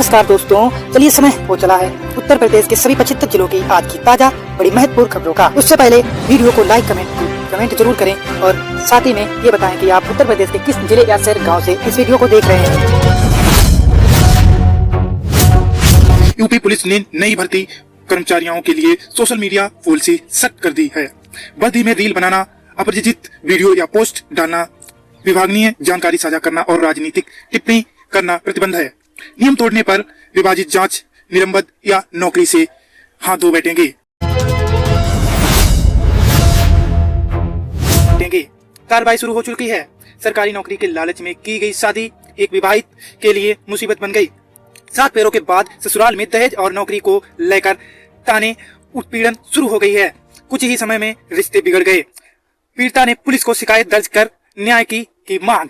नमस्कार दोस्तों, चलिए समय हो चला है उत्तर प्रदेश के सभी 75 जिलों की आज की ताजा बड़ी महत्वपूर्ण खबरों का। उससे पहले वीडियो को लाइक कमेंट जरूर करें और साथ ही में ये बताएं कि आप उत्तर प्रदेश के किस जिले या शहर गांव से इस वीडियो को देख रहे हैं। यूपी पुलिस ने नई भर्ती कर्मचारियों के लिए सोशल मीडिया पॉलिसी सख्त कर दी है। वर्दी में रील बनाना, अपरिचित वीडियो या पोस्ट डालना, विभागीय जानकारी साझा करना और राजनीतिक टिप्पणी करना प्रतिबंध है। नियम तोड़ने पर विभाजित जांच, निलंबन या नौकरी से हाथ धो बैठेंगे। कार्रवाई शुरू हो चुकी है। सरकारी नौकरी के लालच में की गई शादी एक विवाहित के लिए मुसीबत बन गई। 7 फेरों के बाद ससुराल में दहेज और नौकरी को लेकर ताने उत्पीड़न शुरू हो गई है। कुछ ही समय में रिश्ते बिगड़ गए। पीड़िता ने पुलिस को शिकायत दर्ज कर न्याय की मांग।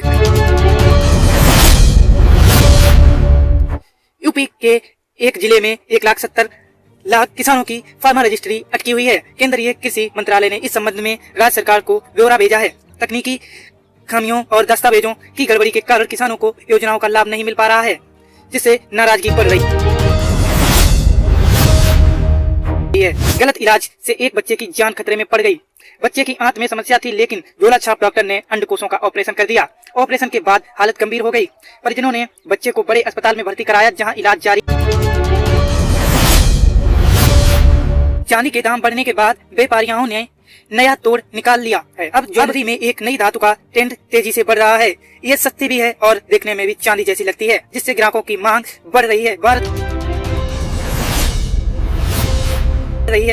यूपी के एक जिले में 1,70,00,000 किसानों की फार्मर रजिस्ट्री अटकी हुई है। केंद्रीय कृषि मंत्रालय ने इस संबंध में राज्य सरकार को ब्यौरा भेजा है। तकनीकी खामियों और दस्तावेजों की गड़बड़ी के कारण किसानों को योजनाओं का लाभ नहीं मिल पा रहा है, जिससे नाराजगी बढ़ रही है। गलत इलाज से एक बच्चे की जान खतरे में पड़ गई। बच्चे की आंत में समस्या थी, लेकिन झोला छाप डॉक्टर ने अंडकोशों का ऑपरेशन कर दिया। ऑपरेशन के बाद हालत गंभीर हो गई। परिजनों ने बच्चे को बड़े अस्पताल में भर्ती कराया, जहां इलाज जारी। चांदी के दाम बढ़ने के बाद व्यापारियों ने नया तोड़ निकाल लिया है। अब ज्वेलरी में एक नई धातु का ट्रेंड तेजी से बढ़ रहा है। ये सस्ती भी है और देखने में भी चांदी जैसी लगती है, जिससे ग्राहकों की मांग बढ़ रही है।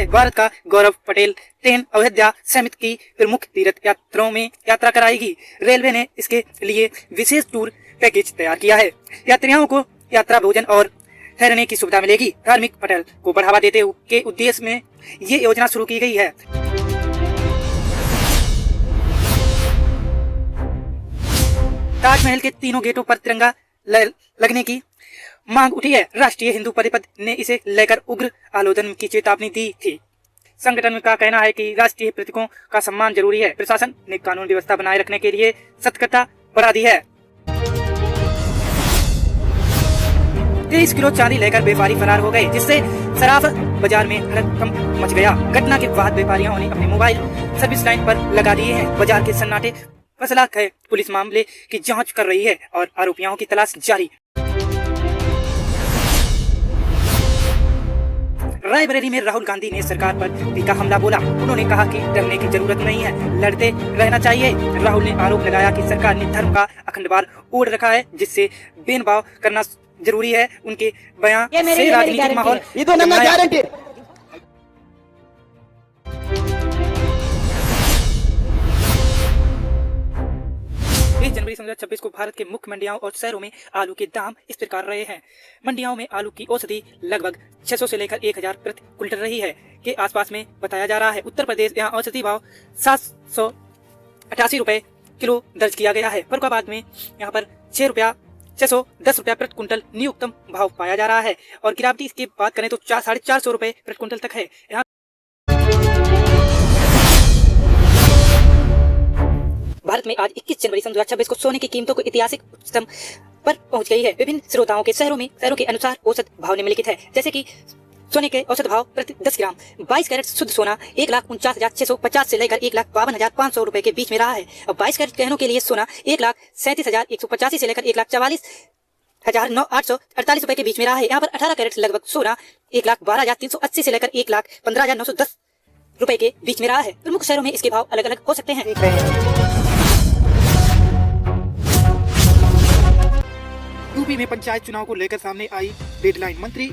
भारत का गौरव पटेल ट्रेन अयोध्या समिति की प्रमुख तीर्थ यात्राओं में यात्रा कराएगी। रेलवे ने इसके लिए विशेष टूर पैकेज तैयार किया है। यात्रियों को यात्रा, भोजन और ठहरने की सुविधा मिलेगी। धार्मिक पटल को बढ़ावा देते के उद्देश्य में ये योजना शुरू की गई है। ताजमहल के तीनों गेटों पर तिरंगा लगने की मांग उठी है। राष्ट्रीय हिंदू परिषद ने इसे लेकर उग्र आलोचना की चेतावनी दी थी। संगठन का कहना है कि राष्ट्रीय प्रतीकों का सम्मान जरूरी है। प्रशासन ने कानून व्यवस्था बनाए रखने के लिए सतर्कता बढ़ा दी है। 23 किलो चांदी लेकर व्यापारी फरार हो गए, जिससे शराब बाजार में हड़कंप मच गया। घटना के बाद व्यापारियों ने अपने मोबाइल सर्विस लाइन पर लगा दिए हैं। बाजार के सन्नाटे फैसला है। पुलिस मामले की जांच कर रही है और आरोपियों की तलाश जारी। रायबरेली में राहुल गांधी ने सरकार पर तीखा हमला बोला। उन्होंने कहा कि डरने की जरूरत नहीं है, लड़ते रहना चाहिए। राहुल ने आरोप लगाया कि सरकार ने धर्म का अखंडवाद ओढ़ रखा है, जिससे भेदभाव करना जरूरी है। उनके बयान से राजनीतिक माहौल 1 जनवरी 2026 को भारत के मुख्य मंडियों और शहरों में आलू के दाम इस प्रकार रहे हैं। मंडियों में आलू की औसती लगभग 600 से लेकर 1000 प्रति क्विंटल रही है के आसपास में बताया जा रहा है। उत्तर प्रदेश यहाँ औसती भाव 788 रुपए किलो दर्ज किया गया है। फरुखाबाद में यहाँ पर 610 रुपया प्रति क्विंटल न्यूनतम भाव पाया जा रहा है और गिरावटी इसकी बात करें तो 450 रुपए प्रति क्विंटल तक है। यहाँ भारत में आज 21 जनवरी 2026 को सोने की कीमतों को ऐतिहासिक उच्चतम पर पहुंच गई है। विभिन्न स्रोतों के शहरों के अनुसार औसत भाव निम्नलिखित है, जैसे कि सोने के औसत भाव प्रति 10 ग्राम 22 कैरेट शुद्ध सोना 1,49,650 से लेकर 1,52,500 रुपए के बीच में रहा है। अब 22 कैरेट गहनों के लिए सोना 1,37,185 से लेकर 1,44,848 रुपए के बीच में रहा है। यहाँ पर 18 कैरेट लगभग सोना 1,12,380 से लेकर 1,15,910 रुपए के बीच में रहा है। प्रमुख शहरों में इसके भाव अलग अलग हो सकते हैं। यूपी में पंचायत चुनाव को लेकर सामने आई डेडलाइन। मंत्री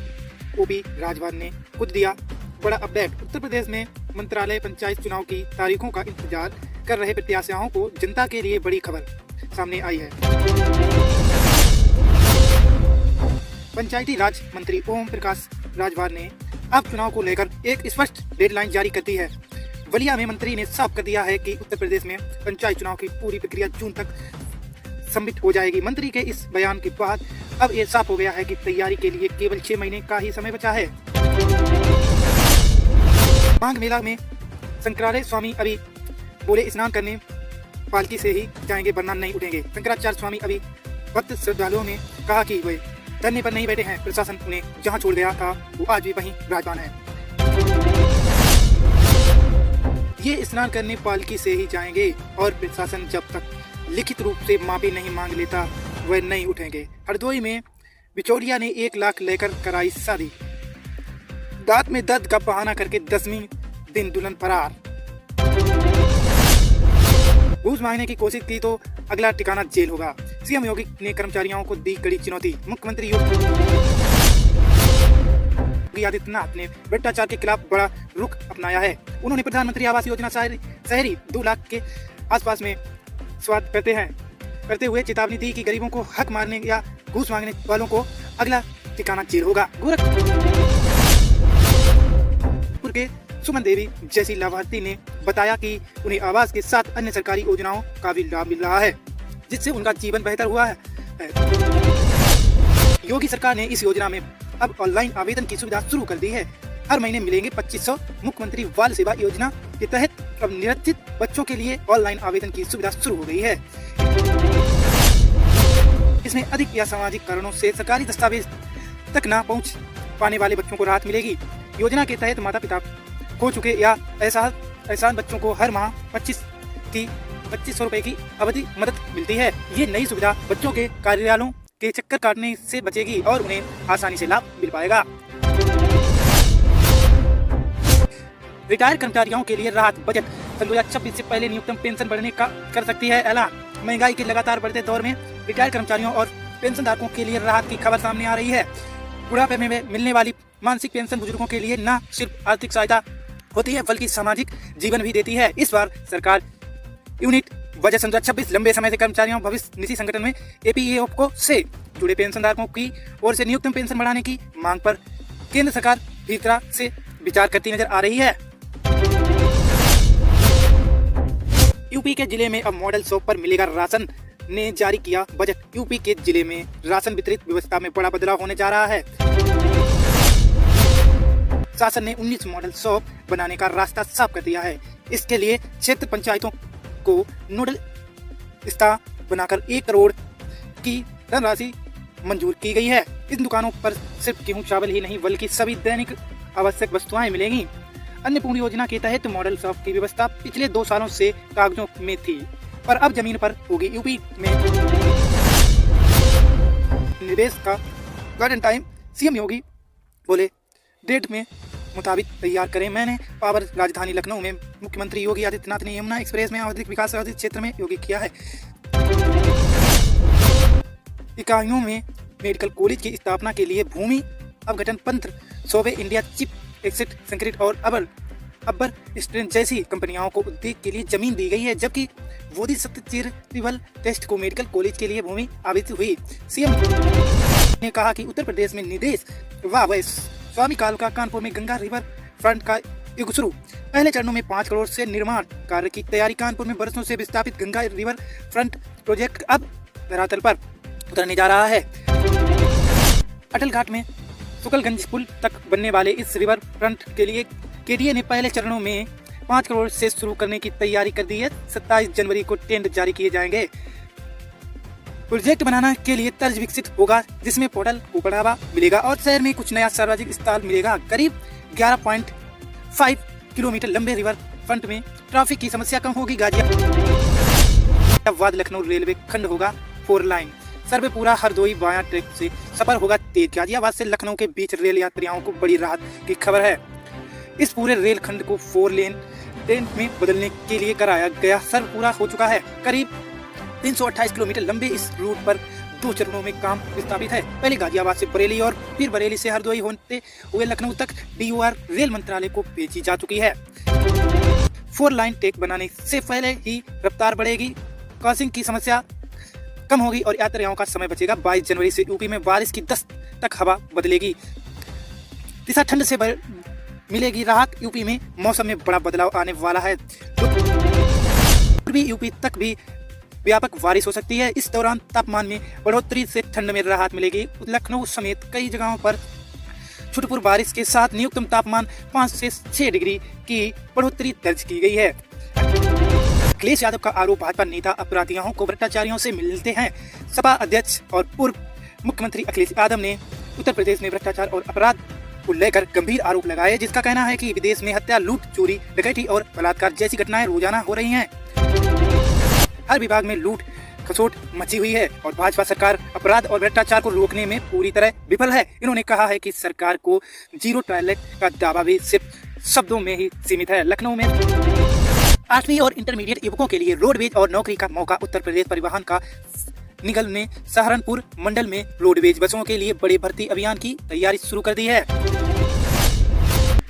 ओपी राजभर ने खुद दिया बड़ा अपडेट। उत्तर प्रदेश में मंत्रालय पंचायत चुनाव की तारीखों का इंतजार कर रहे प्रत्याशियों को जनता के लिए बड़ी खबर सामने आई है। पंचायती राज मंत्री ओम प्रकाश राजभर ने अब चुनाव को लेकर एक स्पष्ट डेडलाइन जारी कर दी है। बलिया में मंत्री ने साफ कर दिया है कि उत्तर प्रदेश में पंचायत चुनाव की पूरी प्रक्रिया जून तक संबित हो जाएगी। मंत्री के इस बयान के बाद अब ये साफ हो गया है कि तैयारी के लिए केवल 6 महीने का ही समय बचा है। माघ मेला में शंकराचार्य स्वामी अभी बोले स्नान करने पालकी से ही जाएंगे वरना नहीं उठेंगे। शंकराचार्य स्वामी अभी भक्त श्रद्धालुओं ने कहा कि वे धरने पर नहीं बैठे हैं। प्रशासन उन्हें जहां छोड़ गया था वो आज भी वहीं विराजमान है। ये स्नान करने पालकी से ही जाएंगे और प्रशासन जब तक लिखित रूप से माफी नहीं मांग लेता वह नहीं उठेंगे। हरदोई में बिचौलिया ने 1 लाख लेकर कराई शादी। दांत में दर्द का बहाना करके 10वें दिन दुल्हन फरार। घूस मांगने की कोशिश की तो अगला ठिकाना जेल होगा। सीएम योगी ने कर्मचारियों को दी कड़ी चुनौती। मुख्यमंत्री योगी आदित्यनाथ ने भ्रष्टाचार के खिलाफ बड़ा रुख अपनाया है। उन्होंने प्रधानमंत्री आवास योजना शहरी 2 लाख के आसपास में स्वागत करते हुए चेतावनी दी कि गरीबों को हक मारने या घूस मांगने वालों को अगला ठिकाना जेल होगा। गोरखपुर के सुमन देवी जैसी लाभार्थी ने बताया कि उन्हें आवास के साथ अन्य सरकारी योजनाओं का भी लाभ मिल रहा है, जिससे उनका जीवन बेहतर हुआ है। योगी सरकार ने इस योजना में अब ऑनलाइन आवेदन की सुविधा शुरू कर दी है। हर महीने मिलेंगे 2500। मुख्यमंत्री बाल सेवा योजना के तहत अब निरक्षित बच्चों के लिए ऑनलाइन आवेदन की सुविधा शुरू हो गई है। इसमें अधिक या सामाजिक कारणों से सरकारी दस्तावेज तक न पहुंच पाने वाले बच्चों को राहत मिलेगी। योजना के तहत माता पिता खो चुके या एहसान बच्चों को हर माह 2500 रुपए की अवधि मदद मिलती है। ये नई सुविधा बच्चों के कार्यालयों के चक्कर काटने से बचेगी और उन्हें आसानी से लाभ मिल पाएगा। रिटायर्ड कर्मचारियों के लिए राहत। बजट सन 2026 से पहले न्यूनतम पेंशन बढ़ने का कर सकती है ऐलान। महंगाई के लगातार बढ़ते दौर में रिटायर्ड कर्मचारियों और पेंशनधारकों के लिए राहत की खबर सामने आ रही है। बुढ़ापे में मिलने वाली मानसिक पेंशन बुजुर्गों के लिए न सिर्फ आर्थिक सहायता होती है बल्कि सामाजिक जीवन भी देती है। इस बार सरकार यूनिट बजट सन 2026 लंबे समय से कर्मचारियों भविष्य निधि संगठन में एपीएफओ से जुड़े पेंशनधारकों की ओर से न्यूनतम पेंशन बढ़ाने की मांग पर केंद्र सरकार भी तरह से विचार करती नजर आ रही है। यूपी के जिले में अब मॉडल शॉप पर मिलेगा राशन ने जारी किया बजट। यूपी के जिले में राशन वितरित व्यवस्था में बड़ा बदलाव होने जा रहा है। शासन ने 19 मॉडल शॉप बनाने का रास्ता साफ कर दिया है। इसके लिए क्षेत्र पंचायतों को नोडल स्थान बनाकर 1 करोड़ की धनराशि मंजूर की गई है। इन दुकानों पर सिर्फ गेहूं चावल ही नहीं बल्कि सभी दैनिक आवश्यक वस्तुएं मिलेंगी। अन्नपूर्णा योजना के तहत मॉडल शॉप की व्यवस्था पिछले 2 सालों से कागजों में थी, पर अब जमीन पर होगी। यूपी में निवेश का गार्डन टाइम। सीएम योगी बोले डेट में मुताबिक तैयार करें। मैंने पावर राजधानी लखनऊ में मुख्यमंत्री योगी आदित्यनाथ ने यमुना एक्सप्रेस में औद्योगिक विकास क्षेत्र में योगी किया है। इकाइयों में मेडिकल कॉलेज की स्थापना के लिए भूमि अवगठन पत्र सोवे इंडिया चिप एक्सेट संक्रिट और अब्बर स्ट्रेन जैसी कंपनियों को उद्योग के लिए जमीन दी गई है, जबकि वोदी सत्यचिरल टेस्ट को मेडिकल कॉलेज के लिए भूमि आवंटित हुई। सीएम ने कहा कि उत्तर प्रदेश में निदेश स्वामी कालका कानपुर में गंगा रिवर फ्रंट का युग शुरू। पहले चरणों में 5 करोड़ से निर्माण कार्य की तैयारी। कानपुर में बरसों से विस्थापित गंगा रिवर फ्रंट प्रोजेक्ट अब धरातल पर उतरने जा रहा है। अटल घाट में सुकलगंज पुल तक बनने वाले इस रिवर फ्रंट के लिए केडीए ने पहले चरणों में 5 करोड़ से शुरू करने की तैयारी कर दी है। 27 जनवरी को टेंडर जारी किए जाएंगे। प्रोजेक्ट बनाने के लिए तर्ज विकसित होगा जिसमें पोर्टल को बढ़ावा मिलेगा और शहर में कुछ नया सार्वजनिक स्थल मिलेगा। करीब 11.5 किलोमीटर लंबे रिवर फ्रंट में ट्रैफिक की समस्या कम होगी। गाजियाबाद लखनऊ रेलवे खंड होगा 4 लाइन। सर्वेपुरा हरदोई बाया ट्रैक से सफर होगा तेज। गाजियाबाद से लखनऊ के बीच रेल यात्रियों को बड़ी राहत की खबर है। इस पूरे रेल खंड को 4 लेन में बदलने के लिए कराया गया सर्वे पूरा हो चुका है। करीब 328 किलोमीटर लंबे इस रूट पर 2 चरणों में काम प्रस्तावित है। पहले गाजियाबाद से बरेली और फिर बरेली से हरदोई होते हुए लखनऊ तक डीओआर रेल मंत्रालय को भेजी जा चुकी है। 4 लाइन ट्रैक बनाने से पहले ही रफ्तार बढ़ेगी, क्रॉसिंग की समस्या कम होगी और यात्रियों का समय बचेगा। 22 जनवरी से यूपी में बारिश की 10 तक हवा बदलेगी। दिशा ठंड से मिलेगी राहत। यूपी में मौसम में बड़ा बदलाव आने वाला है। पूर्वी यूपी तक भी व्यापक बारिश हो सकती है। इस दौरान तापमान में बढ़ोतरी से ठंड में राहत मिलेगी। लखनऊ समेत कई जगहों पर छुटपुर बारिश के साथ न्यूनतम तापमान 5 से 6 डिग्री की बढ़ोतरी दर्ज की गई है। अखिलेश यादव का आरोप भाजपा नेता अपराधियों को भ्रष्टाचारियों से मिलते हैं। सपा अध्यक्ष और पूर्व मुख्यमंत्री अखिलेश यादव ने उत्तर प्रदेश में भ्रष्टाचार और अपराध को लेकर गंभीर आरोप लगाए, जिसका कहना है कि विदेश में हत्या, लूट, चोरी, डकैती और बलात्कार जैसी घटनाएं रोजाना हो रही हैं। हर विभाग में लूट खसोट मची हुई है और भाजपा सरकार अपराध और भ्रष्टाचार को रोकने में पूरी तरह विफल है। इन्होंने कहा है कि सरकार को जीरो टॉयलेट का दावा भी सिर्फ शब्दों में ही सीमित है। लखनऊ में 8वीं और इंटरमीडिएट युवकों के लिए रोडवेज और नौकरी का मौका। उत्तर प्रदेश परिवहन का निगम ने सहारनपुर मंडल में रोडवेज बसों के लिए बड़े भर्ती अभियान की तैयारी शुरू कर दी है।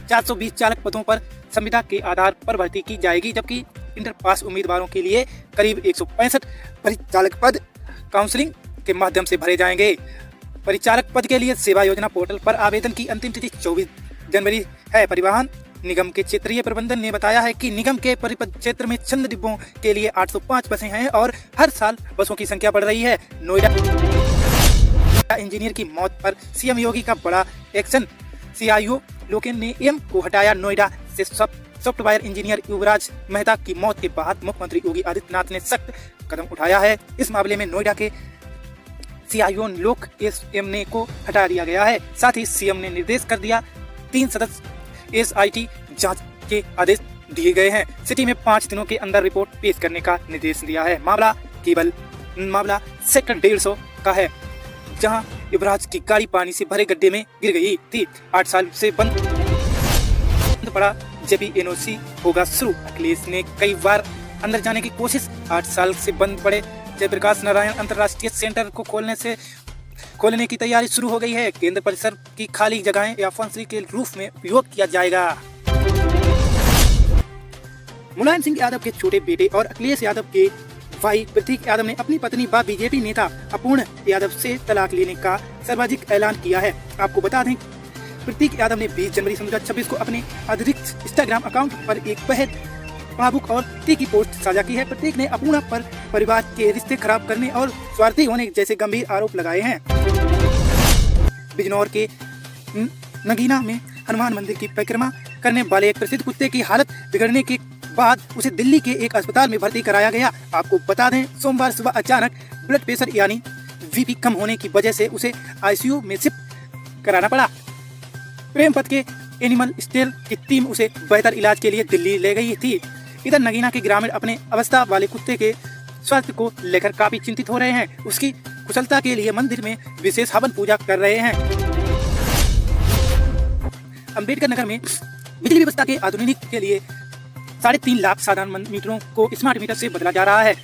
420 चालक पदों पर संविदा के आधार पर भर्ती की जाएगी, जबकि इंटर पास उम्मीदवारों के लिए करीब 165 परिचालक पद काउंसलिंग के माध्यम से भरे जाएंगे। परिचालक पद के लिए सेवा योजना पोर्टल पर आवेदन की अंतिम तिथि 24 जनवरी है। परिवहन निगम के क्षेत्रीय प्रबंधन ने बताया है कि निगम के परिपथ क्षेत्र में चंद डिब्बों के लिए 805 बसें हैं और हर साल बसों की संख्या बढ़ रही है। नोएडा इंजीनियर की मौत पर सीएम योगी का बड़ा एक्शन। सीआईओ लोकेन ने एम को हटाया। नोएडा से सॉफ्टवेयर इंजीनियर युवराज मेहता की मौत के बाद मुख्यमंत्री योगी आदित्यनाथ ने सख्त कदम उठाया है। इस मामले में नोएडा के सीआईओ लोक एम को हटा दिया गया है। साथ ही सीएम ने निर्देश कर दिया 3 सदस्य एसआईटी जांच के आदेश दिए गए हैं। सिटी में 5 दिनों के अंदर रिपोर्ट पेश करने का निर्देश दिया है। मामला सेक्टर 150 का है, जहां युवराज की गाड़ी पानी से भरे गड्ढे में गिर गई थी। 8 साल से बंद पड़ा जेपी एनओसी होगा शुरू। अखिलेश ने कई बार अंदर जाने की कोशिश। 8 साल से बंद पड़े जयप्रकाश नारायण अंतर्राष्ट्रीय सेंटर को खोलने की तैयारी शुरू हो गई है। केंद्र परिसर की खाली जगहें या फंसरी के रूप में उपयोग किया जाएगा। मुलायम सिंह यादव के छोटे बेटे और अखिलेश यादव के भाई प्रतीक यादव ने अपनी पत्नी व बीजेपी नेता अपूर्ण यादव से तलाक लेने का सार्वजनिक ऐलान किया है। आपको बता दें, प्रतीक यादव ने 20 जनवरी 2026 को अपने अधिकृत इंस्टाग्राम अकाउंट पर एक बेहद भावुक और तीखी पोस्ट साझा की है। प्रतीक ने अपूर्णा पर परिवार के रिश्ते खराब करने और स्वार्थी होने जैसे गंभीर आरोप लगाए हैं। बिजनौर के नगीना में हनुमान मंदिर की परिक्रमा करने वाले एक प्रसिद्ध कुत्ते की हालत बिगड़ने के बाद उसे दिल्ली के एक अस्पताल में भर्ती कराया गया। आपको बता दें, सोमवार सुबह अचानक ब्लड प्रेशर यानी बीपी कम होने की वजह से उसे आईसीयू में शिफ्ट कराना पड़ा। प्रेमपत के एनिमल स्टेल की टीम उसे बेहतर इलाज के लिए दिल्ली ले गई थी। इधर नगीना के ग्रामीण अपने अवस्था वाले कुत्ते के स्वास्थ्य को लेकर काफी चिंतित हो रहे हैं। उसकी कुशलता के लिए मंदिर में विशेष हवन पूजा कर रहे हैं। अंबेडकर नगर में बिजली व्यवस्था के आधुनिक के लिए 3.5 लाख साधारण मीटरों को स्मार्ट मीटर से बदला जा रहा है।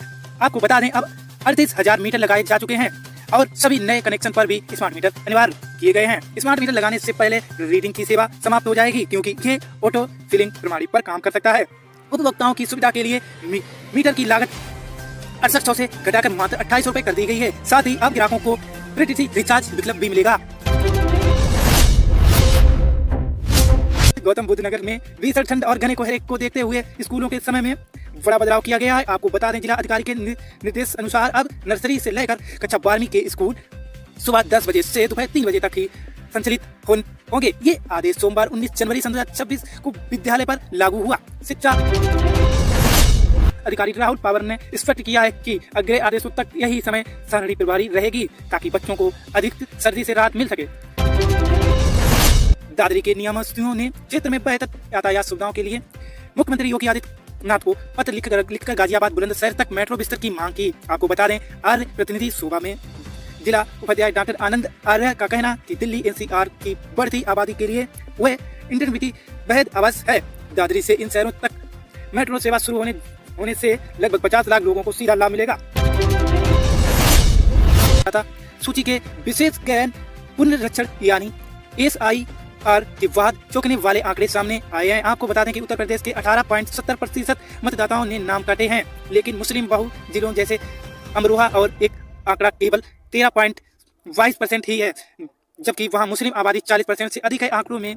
आपको बता दें, अब 38,000 मीटर लगाए जा चुके हैं और सभी नए कनेक्शन पर भी स्मार्ट मीटर अनिवार्य किए गए हैं। स्मार्ट मीटर लगाने से पहले रीडिंग की सेवा समाप्त हो जाएगी, क्योंकि ये ऑटो फिलिंग प्रणाली पर काम कर सकता है। उपभोक्ताओं की सुविधा के लिए मीटर की लागत 6800 से घटाकर मात्र 28 रुपए कर दी गई है। साथ ही अब ग्राहकों को प्रीटी रिचार्ज विकल्प भी मिलेगा। गौतम बुद्ध नगर में भीषण ठंड और घने कोहरे को देखते हुए स्कूलों के समय में बड़ा बदलाव किया गया है। आपको बता दें, जिला अधिकारी के निर्देश अनुसार अब नर्सरी से लेकर कक्षा 12वीं के स्कूल सुबह 10 बजे से दोपहर 3 बजे तक ही संचालित होंगे। ये आदेश सोमवार 19 जनवरी 2026 को विद्यालय पर लागू हुआ। शिक्षा अधिकारी राहुल पावर ने स्पष्ट किया है कि अगले आदेशों तक यही समय सारणी प्रभावी रहेगी, ताकि बच्चों को अधिक सर्दी से राहत मिल सके। दादरी के नियामकों ने क्षेत्र में बेहतर यातायात सुविधाओं के लिए मुख्यमंत्री योगी आदित्यनाथ को पत्र लिखकर गाजियाबाद बुलंदशहर तक मेट्रो बिस्तर की मांग की। आपको बता दें, आर्य प्रतिनिधि शोभा में जिला उपाध्याय डॉक्टर आनंद आर्य का कहना कि दिल्ली एनसीआर की बढ़ती आबादी के लिए वह इंटरसिटी बेहद आवश्यक है। दादरी से इन शहरों तक मेट्रो सेवा शुरू होने से लगभग 50 लाख लोगों को सीधा लाभ मिलेगा। सूची के विशेष गहन पुनर्रक्षण यानी SIR के बाद चौंकने वाले आंकड़े सामने आए हैं। आपको बता दें कि उत्तर प्रदेश के 18.70% मतदाताओं ने नाम काटे हैं, लेकिन मुस्लिम बहु जिलों जैसे अमरोहा और एक आंकड़ा केवल 13.22% ही है, जबकि वहां मुस्लिम आबादी 40% से अधिक है। आंकड़ों में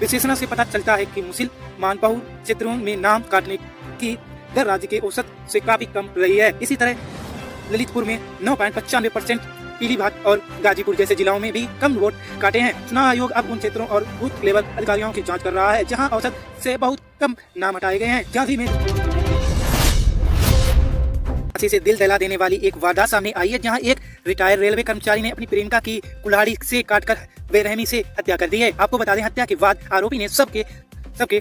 विश्लेषण से पता चलता है कि मुसलमान बहु क्षेत्रों में नाम काटने की दर राज्य के औसत से काफी कम रही है। इसी तरह ललितपुर में 9.95%, पीलीभीत और गाजीपुर जैसे जिलों में भी कम वोट काटे हैं। चुनाव आयोग अब उन क्षेत्रों और बूथ लेवल अधिकारियों की जांच कर रहा है जहां औसत से बहुत कम नाम हटाए गए हैं। झांसी में फांसी से दिल दहला देने वाली एक वारदात सामने आई है, जहां एक रिटायर्ड रेलवे कर्मचारी ने अपनी प्रेमिका की कुल्हाड़ी से काटकर बेरहमी से हत्या कर दी है। आपको बता दें, हत्या के बाद आरोपी ने सबके